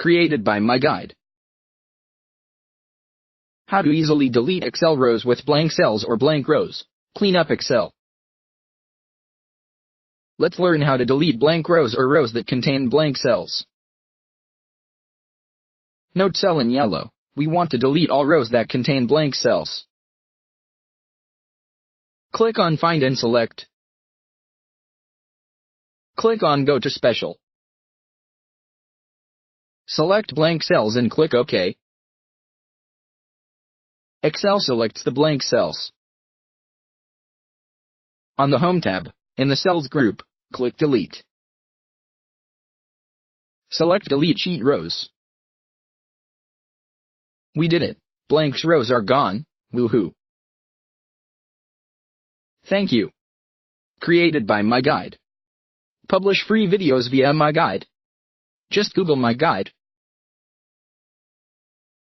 Created by my guide. How to easily delete Excel rows with blank cells or blank rows. Clean up Excel. Let's learn how to delete blank rows or rows that contain blank cells. Note cell in yellow. We want to delete all rows that contain blank cells. Click on Find and select. Click on Go to Special. Select blank cells and click OK. Excel selects the blank cells. On the Home tab, in the Cells group, click Delete. Select Delete Sheet Rows. We did it. Blank rows are gone. Woohoo! Thank you. Created by my guide. Publish free videos via my guide. Just Google my guide.